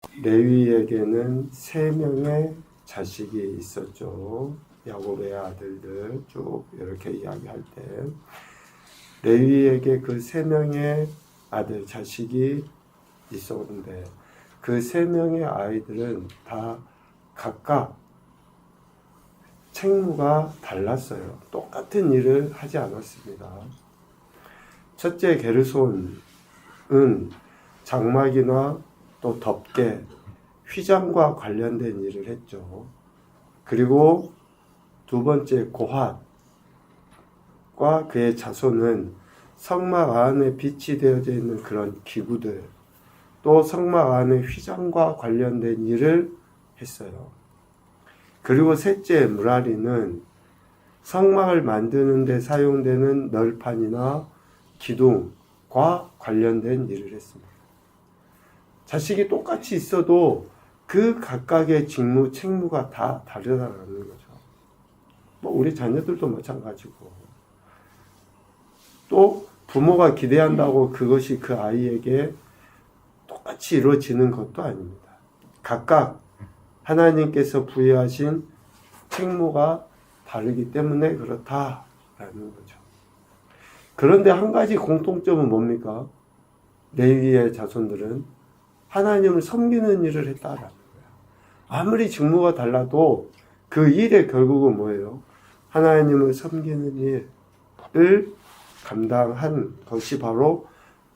레위에게는 3명의 자식이 있었죠. 야곱의 아들들 쭉 이렇게 이야기할 때 레위에게 그 3명의 아들 자식이 있었는데 그 3명의 아이들은 다 각각 책무가 달랐어요. 똑같은 일을 하지 않았습니다. 첫째 게르손은 장막이나 또 덮개, 휘장과 관련된 일을 했죠. 그리고 두 번째 고핫과 그의 자손은 성막 안에 비치되어져 있는 그런 기구들, 또 성막 안에 휘장과 관련된 일을 했어요. 그리고 셋째 무라리는 성막을 만드는 데 사용되는 널판이나 기둥과 관련된 일을 했습니다. 자식이 똑같이 있어도 그 각각의 직무, 책무가 다 다르다는 거죠. 우리 자녀들도 마찬가지고. 또 부모가 기대한다고 그것이 그 아이에게 똑같이 이루어지는 것도 아닙니다. 각각 하나님께서 부여하신 책무가 다르기 때문에 그렇다라는 거죠. 그런데 한 가지 공통점은 뭡니까? 레위의 자손들은 하나님을 섬기는 일을 했다라는 거예요. 아무리 직무가 달라도 그 일의 결국은 뭐예요? 하나님을 섬기는 일을 감당한 것이 바로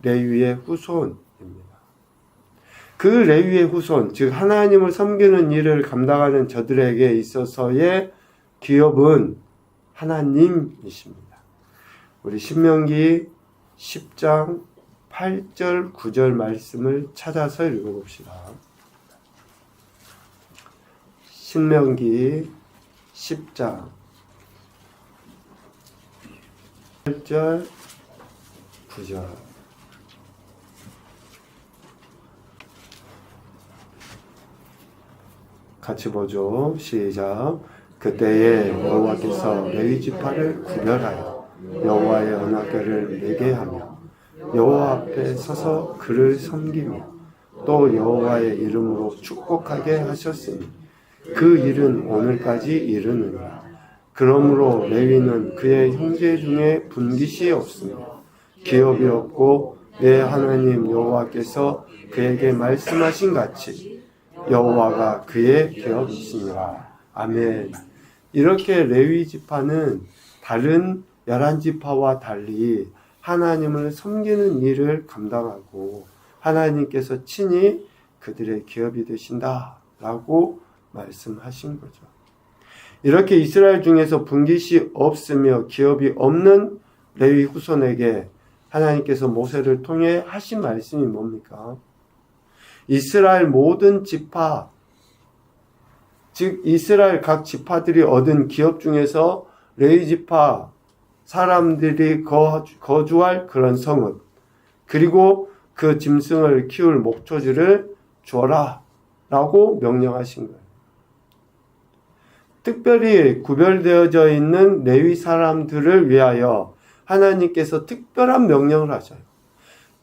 레위의 후손입니다. 그 레위의 후손, 즉 하나님을 섬기는 일을 감당하는 저들에게 있어서의 기업은 하나님이십니다. 우리 신명기 10장 8절 9절 말씀을 찾아서 읽어봅시다. 신명기 10장 8절 9절 같이 보죠. 시작. 그때에 여호와께서 레위 지파를 구별하여 여호와의 언약궤를 매게 하며 여호와 앞에 서서 그를 섬기며 또 여호와의 이름으로 축복하게 하셨으니 그 일은 오늘까지 이르느니라. 그러므로 레위는 그의 형제 중에 분깃이 없으며 기업이 없고 내 하나님 여호와께서 그에게 말씀하신 같이 여호와가 그의 기업이시니라. 아멘. 이렇게 레위 지파는 다른 11지파와 달리 하나님을 섬기는 일을 감당하고 하나님께서 친히 그들의 기업이 되신다라고 말씀하신 거죠. 이렇게 이스라엘 중에서 분깃이 없으며 기업이 없는 레위 후손에게 하나님께서 모세를 통해 하신 말씀이 뭡니까? 이스라엘 모든 지파, 즉 이스라엘 각 지파들이 얻은 기업 중에서 레위 지파 사람들이 거주할 그런 성읍, 그리고 그 짐승을 키울 목초지를 주어라 라고 명령하신 거예요. 특별히 구별되어져 있는 레위 사람들을 위하여 하나님께서 특별한 명령을 하셔요.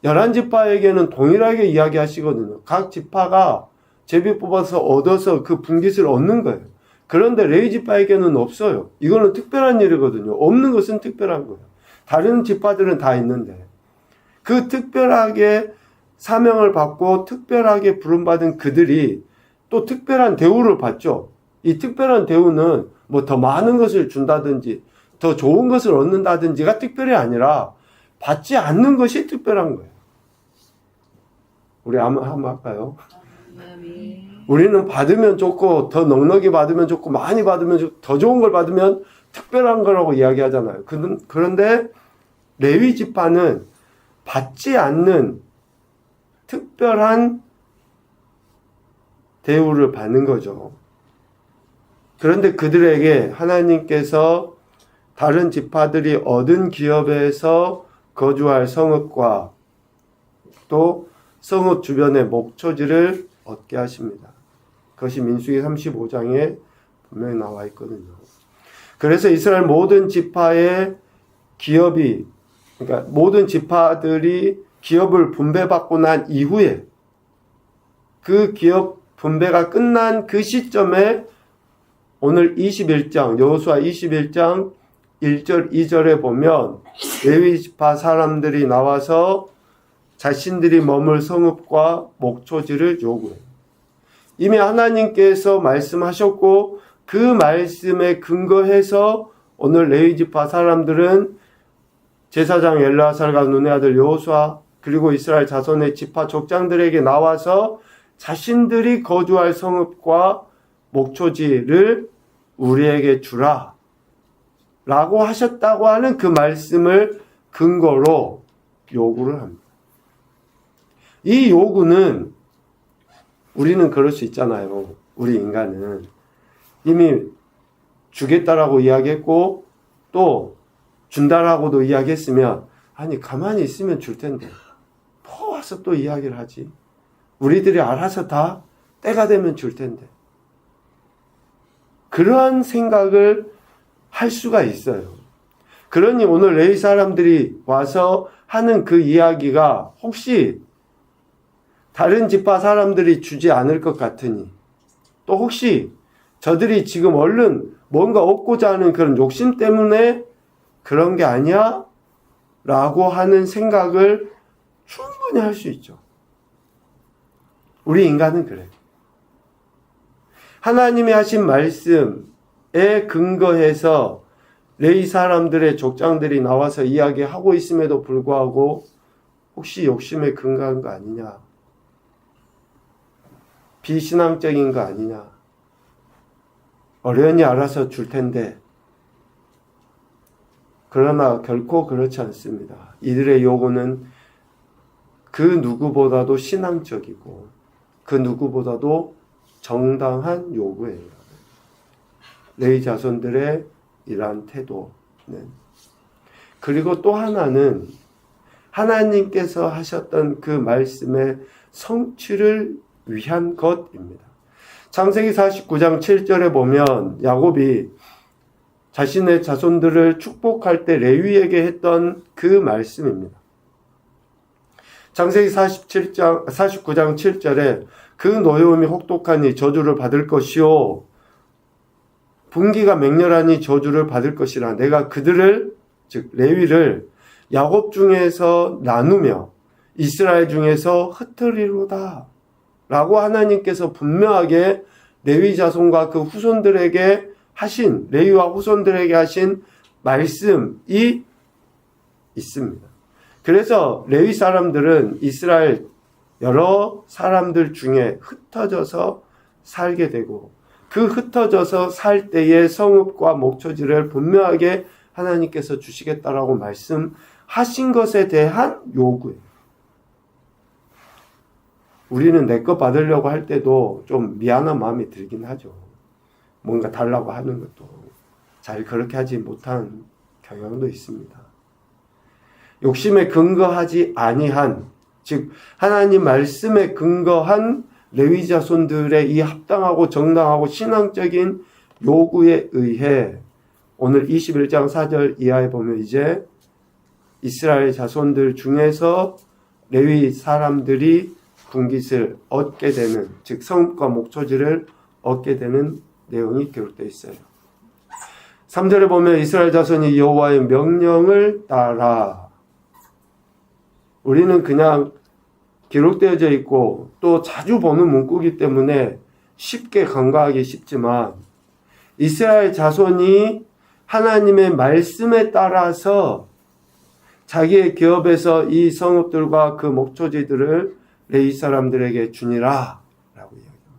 11지파에게는 동일하게 이야기하시거든요. 각 지파가 제비 뽑아서 얻어서 그 분깃을 얻는 거예요. 그런데 레위 지파에게는 없어요. 이거는 특별한 일이거든요. 없는 것은 특별한 거예요. 다른 지파들은 다 있는데 그 특별하게 사명을 받고 특별하게 부름받은 그들이 또 특별한 대우를 받죠. 이 특별한 대우는 뭐 더 많은 것을 준다든지 더 좋은 것을 얻는다든지가 특별히 아니라 받지 않는 것이 특별한 거예요. 우리 한번 할까요? 우리는 받으면 좋고 더 넉넉히 받으면 좋고 많이 받으면 더 좋은 걸 받으면 특별한 거라고 이야기하잖아요. 그런데 레위 지파는 받지 않는 특별한 대우를 받는 거죠. 그런데 그들에게 하나님께서 다른 지파들이 얻은 기업에서 거주할 성읍과 또 성읍 주변의 목초지를 얻게 하십니다. 그것이 민수기 35장에 분명히 나와 있거든요. 그래서 이스라엘 모든 지파의 기업이, 그러니까 모든 지파들이 기업을 분배받고 난 이후에 그 기업 분배가 끝난 그 시점에 오늘 21장, 여호수아 21장 1절, 2절에 보면 레위 지파 사람들이 나와서 자신들이 머물 성읍과 목초지를 요구해요. 이미 하나님께서 말씀하셨고 그 말씀에 근거해서 오늘 레위 지파 사람들은 제사장 엘르아살과 눈의 아들 여호수아 그리고 이스라엘 자손의 지파 족장들에게 나와서 자신들이 거주할 성읍과 목초지를 우리에게 주라 라고 하셨다고 하는 그 말씀을 근거로 요구를 합니다. 이 요구는 우리는 그럴 수 있잖아요. 우리 인간은 이미 주겠다라고 이야기했고 또 준다라고도 이야기했으면 아니 가만히 있으면 줄 텐데 뭐 와서 또 이야기를 하지. 우리들이 알아서 다 때가 되면 줄 텐데. 그러한 생각을 할 수가 있어요. 그러니 오늘 레위 사람들이 와서 하는 그 이야기가 혹시 다른 지파 사람들이 주지 않을 것 같으니 또 혹시 저들이 지금 얼른 뭔가 얻고자 하는 그런 욕심 때문에 그런 게 아니야? 라고 하는 생각을 충분히 할 수 있죠. 우리 인간은 그래요. 하나님이 하신 말씀에 근거해서 레위 사람들의 족장들이 나와서 이야기하고 있음에도 불구하고 혹시 욕심에 근거한 거 아니냐? 비신앙적인 거 아니냐? 어련히 알아서 줄 텐데. 그러나 결코 그렇지 않습니다. 이들의 요구는 그 누구보다도 신앙적이고 그 누구보다도 정당한 요구예요. 레위 자손들의 이러한 태도는. 그리고 또 하나는 하나님께서 하셨던 그 말씀의 성취를 위한 것입니다. 창세기 49장 7절에 보면 야곱이 자신의 자손들을 축복할 때 레위에게 했던 그 말씀입니다. 창세기 49장 7절에 그 노여움이 혹독하니 저주를 받을 것이요 분기가 맹렬하니 저주를 받을 것이라 내가 그들을 즉 레위를 야곱 중에서 나누며 이스라엘 중에서 흩으리로다 라고 하나님께서 분명하게 레위 자손과 그 후손들에게 하신 레위와 후손들에게 하신 말씀이 있습니다. 그래서 레위 사람들은 이스라엘 여러 사람들 중에 흩어져서 살게 되고 그 흩어져서 살 때의 성읍과 목초지를 분명하게 하나님께서 주시겠다라고 말씀하신 것에 대한 요구예요. 우리는 내 것 받으려고 할 때도 좀 미안한 마음이 들긴 하죠. 뭔가 달라고 하는 것도 잘 그렇게 하지 못한 경향도 있습니다. 욕심에 근거하지 아니한 즉 하나님 말씀에 근거한 레위 자손들의 이 합당하고 정당하고 신앙적인 요구에 의해 오늘 21장 4절 이하에 보면 이제 이스라엘 자손들 중에서 레위 사람들이 분깃을 얻게 되는 즉 성읍과 목초지를 얻게 되는 내용이 기록되어 있어요. 3절에 보면 이스라엘 자손이 여호와의 명령을 따라 우리는 그냥 기록되어져 있고 또 자주 보는 문구이기 때문에 쉽게 간과하기 쉽지만 이스라엘 자손이 하나님의 말씀에 따라서 자기의 기업에서 이 성읍들과 그 목초지들을 레위 사람들에게 주니라 라고 이야기합니다.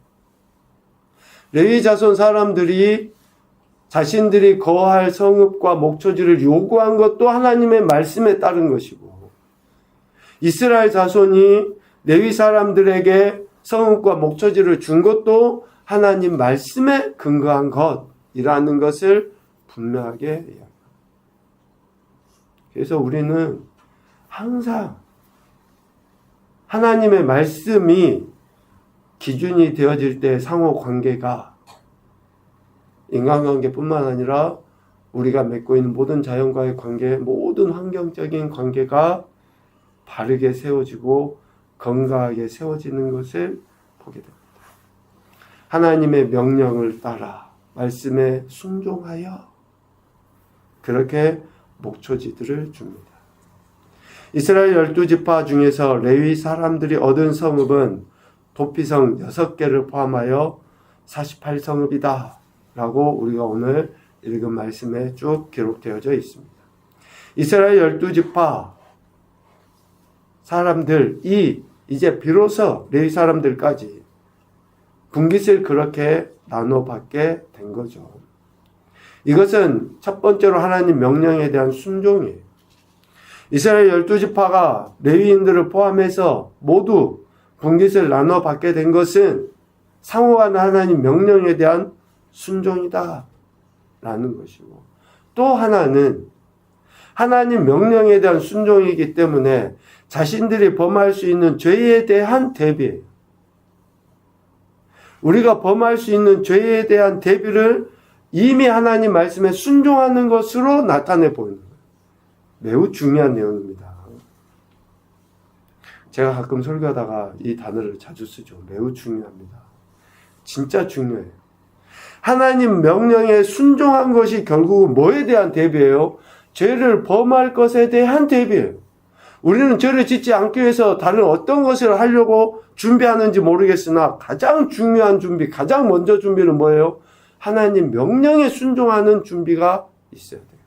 레위 자손 사람들이 자신들이 거할 성읍과 목초지를 요구한 것도 하나님의 말씀에 따른 것이고 이스라엘 자손이 레위 사람들에게 성읍과 목초지를 준 것도 하나님 말씀에 근거한 것이라는 것을 분명하게 이야기합니다. 그래서 우리는 항상 하나님의 말씀이 기준이 되어질 때 상호 관계가 인간관계뿐만 아니라 우리가 맺고 있는 모든 자연과의 관계, 모든 환경적인 관계가 바르게 세워지고 건강하게 세워지는 것을 보게 됩니다. 하나님의 명령을 따라 말씀에 순종하여 그렇게 목초지들을 줍니다. 이스라엘 12지파 중에서 레위 사람들이 얻은 성읍은 도피성 6개를 포함하여 48성읍이다 라고 우리가 오늘 읽은 말씀에 쭉 기록되어져 있습니다. 이스라엘 12지파 사람들이 이제 비로소 레위 사람들까지 분깃을 그렇게 나눠받게 된 거죠. 이것은 첫 번째로 하나님 명령에 대한 순종이에요. 이스라엘 12지파가 레위인들을 포함해서 모두 분깃을 나눠받게 된 것은 상호간 하나님 명령에 대한 순종이다 라는 것이고, 또 하나는 하나님 명령에 대한 순종이기 때문에 자신들이 범할 수 있는 죄에 대한 대비예요. 우리가 범할 수 있는 죄에 대한 대비를 이미 하나님 말씀에 순종하는 것으로 나타내 보이는 거예요. 매우 중요한 내용입니다. 제가 가끔 설교하다가 이 단어를 자주 쓰죠. 매우 중요합니다. 진짜 중요해요. 하나님 명령에 순종한 것이 결국은 뭐에 대한 대비예요? 죄를 범할 것에 대한 대비예요. 우리는 죄를 짓지 않기 위해서 다른 어떤 것을 하려고 준비하는지 모르겠으나 가장 중요한 준비, 가장 먼저 준비는 뭐예요? 하나님 명령에 순종하는 준비가 있어야 돼요.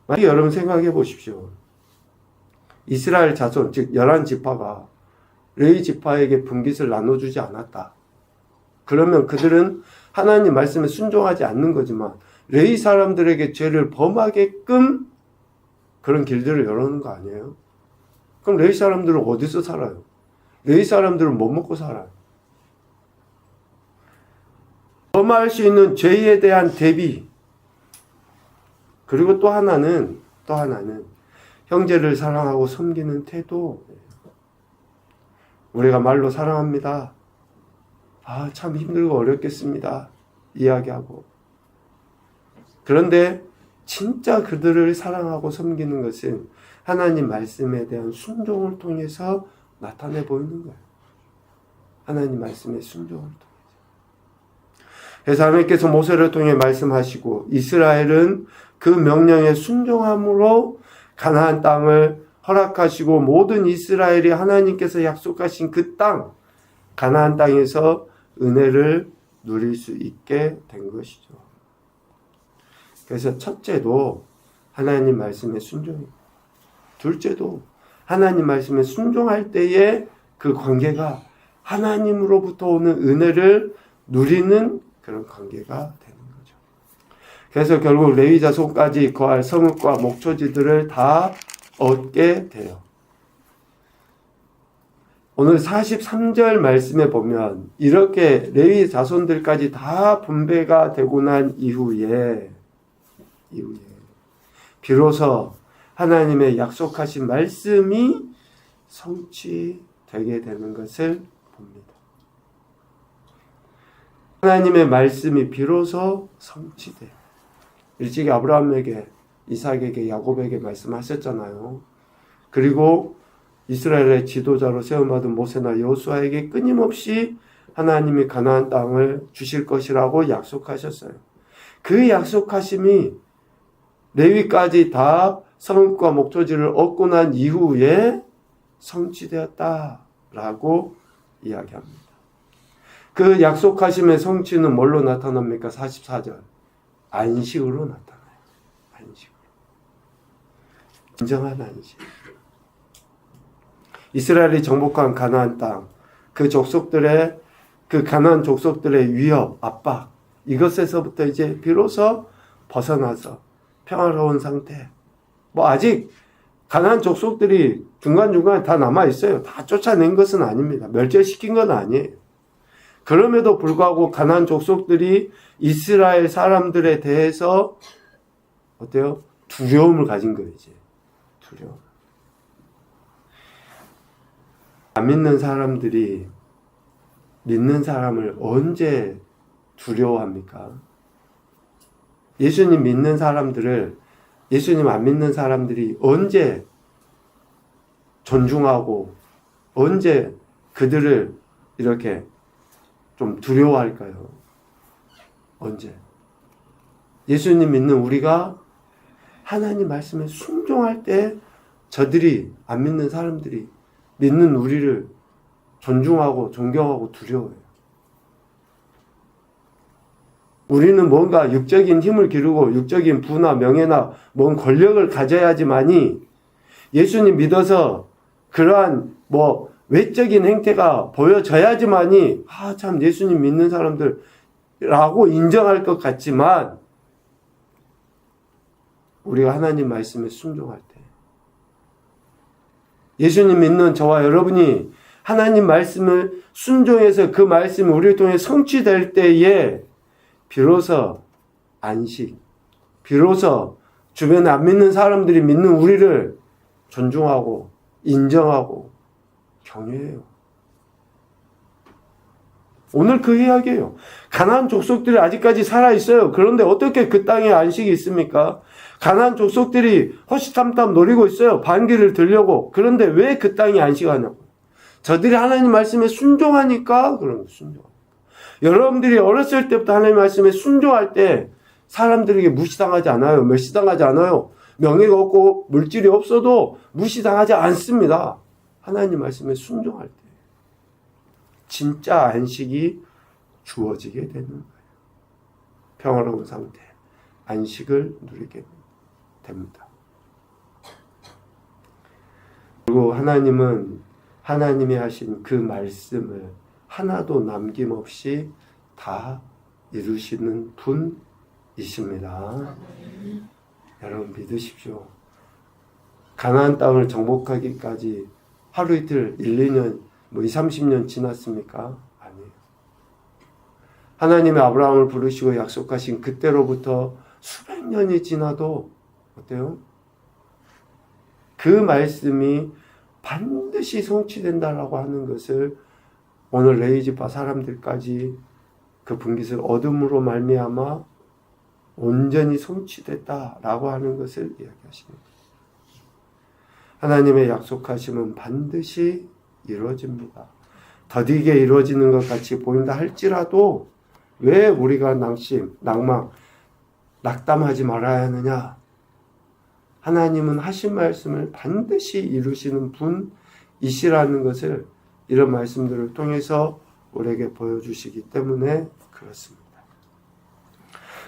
만약 여러분 생각해 보십시오. 이스라엘 자손, 즉 11지파가 레위 지파에게 분깃을 나눠주지 않았다. 그러면 그들은 하나님 말씀에 순종하지 않는 거지만 레위 사람들에게 죄를 범하게끔 그런 길들을 열어놓은 거 아니에요? 그럼 레위 사람들은 어디서 살아요? 레위 사람들은 뭐 먹고 살아요? 범할 수 있는 죄에 대한 대비, 그리고 또 하나는 형제를 사랑하고 섬기는 태도. 우리가 말로 사랑합니다. 참 힘들고 어렵겠습니다. 이야기하고. 그런데 진짜 그들을 사랑하고 섬기는 것은 하나님 말씀에 대한 순종을 통해서 나타내 보이는 거예요. 하나님 말씀의 순종을 통해서. 그래서 하나님께서 모세를 통해 말씀하시고 이스라엘은 그 명령에 순종함으로 가나안 땅을 허락하시고 모든 이스라엘이 하나님께서 약속하신 그 땅, 가나안 땅에서 은혜를 누릴 수 있게 된 것이죠. 그래서 첫째도 하나님 말씀에 순종입니다. 둘째도 하나님 말씀에 순종할 때에 그 관계가 하나님으로부터 오는 은혜를 누리는 그런 관계가 되는 거죠. 그래서 결국 레위 자손까지 거할 성읍과 목초지들을 다 얻게 돼요. 오늘 43절 말씀에 보면 이렇게 레위 자손들까지 다 분배가 되고 난 이후에 비로소 하나님의 약속하신 말씀이 성취되게 되는 것을 봅니다. 하나님의 말씀이 비로소 성취돼요. 일찍이 아브라함에게, 이삭에게, 야곱에게 말씀하셨잖아요. 그리고 이스라엘의 지도자로 세움받은 모세나 여호수아에게 끊임없이 하나님이 가나안 땅을 주실 것이라고 약속하셨어요. 그 약속하심이 레위까지 다 성읍과 목초지를 얻고 난 이후에 성취되었다라고 이야기합니다. 그 약속하심의 성취는 뭘로 나타납니까? 44절. 안식으로 나타나요. 안식으로. 진정한 안식. 이스라엘이 정복한 가나안 땅, 그 가나안 족속들의 위협, 압박, 이것에서부터 이제 비로소 벗어나서 평화로운 상태. 아직 가나안 족속들이 중간중간에 다 남아있어요. 다 쫓아낸 것은 아닙니다. 멸절시킨 건 아니에요. 그럼에도 불구하고 가나안 족속들이 이스라엘 사람들에 대해서 어때요? 두려움을 가진 거예요, 이제. 두려움. 안 믿는 사람들이 믿는 사람을 언제 두려워합니까? 예수님 믿는 사람들을 예수님 안 믿는 사람들이 언제 존중하고 언제 그들을 이렇게 좀 두려워할까요? 언제? 예수님 믿는 우리가 하나님 말씀에 순종할 때 저들이, 안 믿는 사람들이 믿는 우리를 존중하고 존경하고 두려워해요. 우리는 뭔가 육적인 힘을 기르고 육적인 부나 명예나 뭔 권력을 가져야지만이, 예수님 믿어서 그러한 외적인 행태가 보여져야지만이 참 예수님 믿는 사람들라고 인정할 것 같지만, 우리가 하나님 말씀에 순종할 때, 예수님 믿는 저와 여러분이 하나님 말씀을 순종해서 그 말씀이 우리를 통해 성취될 때에 비로소 안식, 비로소 주변에 안 믿는 사람들이 믿는 우리를 존중하고 인정하고 경외해요. 오늘 그 이야기예요. 가나안 족속들이 아직까지 살아있어요. 그런데 어떻게 그 땅에 안식이 있습니까? 가나안 족속들이 허시탐탐 노리고 있어요. 반기를 들려고. 그런데 왜 그 땅이 안식하냐고. 저들이 하나님 말씀에 순종하니까 그런 거예요. 순종하니까. 여러분들이 어렸을 때부터 하나님 말씀에 순종할 때 사람들에게 무시당하지 않아요. 멸시당하지 않아요. 명예가 없고 물질이 없어도 무시당하지 않습니다. 하나님 말씀에 순종할 때 진짜 안식이 주어지게 되는 거예요. 평화로운 상태, 안식을 누리게 됩니다. 그리고 하나님은 하나님이 하신 그 말씀을 하나도 남김없이 다 이루시는 분이십니다. 여러분 믿으십시오. 가나안 땅을 정복하기까지 하루 이틀, 1, 2년, 20, 30년 지났습니까? 아니에요. 하나님의 아브라함을 부르시고 약속하신 그때로부터 수백 년이 지나도 어때요? 그 말씀이 반드시 성취된다라고 하는 것을 오늘 레이지파 사람들까지 그 분깃을 얻음으로 말미암아 온전히 성취됐다라고 하는 것을 이야기하십니다. 하나님의 약속하심은 반드시 이루어집니다. 더디게 이루어지는 것 같이 보인다 할지라도 왜 우리가 낭망, 낙담하지 말아야 하느냐? 하나님은 하신 말씀을 반드시 이루시는 분이시라는 것을 이런 말씀들을 통해서 우리에게 보여주시기 때문에 그렇습니다.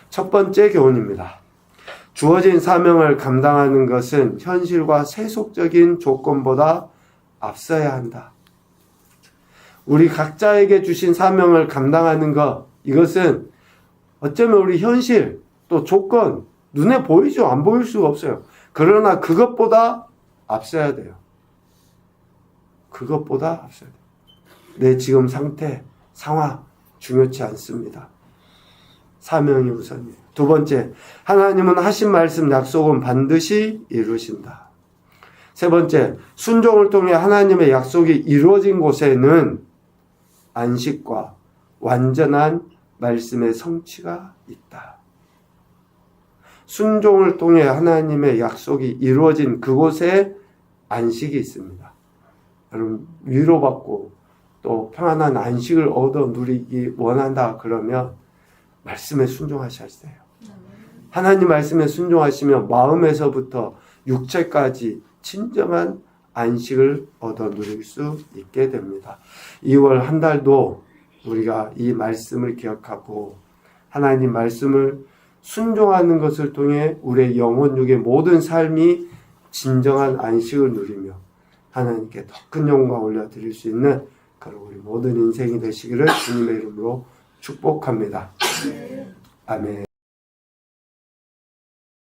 첫 번째 교훈입니다. 주어진 사명을 감당하는 것은 현실과 세속적인 조건보다 앞서야 한다. 우리 각자에게 주신 사명을 감당하는 것, 이것은 어쩌면 우리 현실, 또 조건, 눈에 보이죠? 안 보일 수가 없어요. 그러나 그것보다 앞서야 돼요. 그것보다 앞서야 돼요. 내 지금 상태, 상황, 중요치 않습니다. 사명이 우선이에요. 두 번째, 하나님은 하신 말씀, 약속은 반드시 이루신다. 세 번째, 순종을 통해 하나님의 약속이 이루어진 곳에는 안식과 완전한 말씀의 성취가 있다. 순종을 통해 하나님의 약속이 이루어진 그곳에 안식이 있습니다. 여러분, 위로받고 또 평안한 안식을 얻어 누리기 원한다 그러면 말씀에 순종하셔야 돼요. 하나님 말씀에 순종하시면 마음에서부터 육체까지 진정한 안식을 얻어 누릴 수 있게 됩니다. 2월 한 달도 우리가 이 말씀을 기억하고 하나님 말씀을 순종하는 것을 통해 우리의 영혼육의 모든 삶이 진정한 안식을 누리며 하나님께 더 큰 영광 올려드릴 수 있는 그런 우리 모든 인생이 되시기를 주님의 이름으로 축복합니다. 아멘.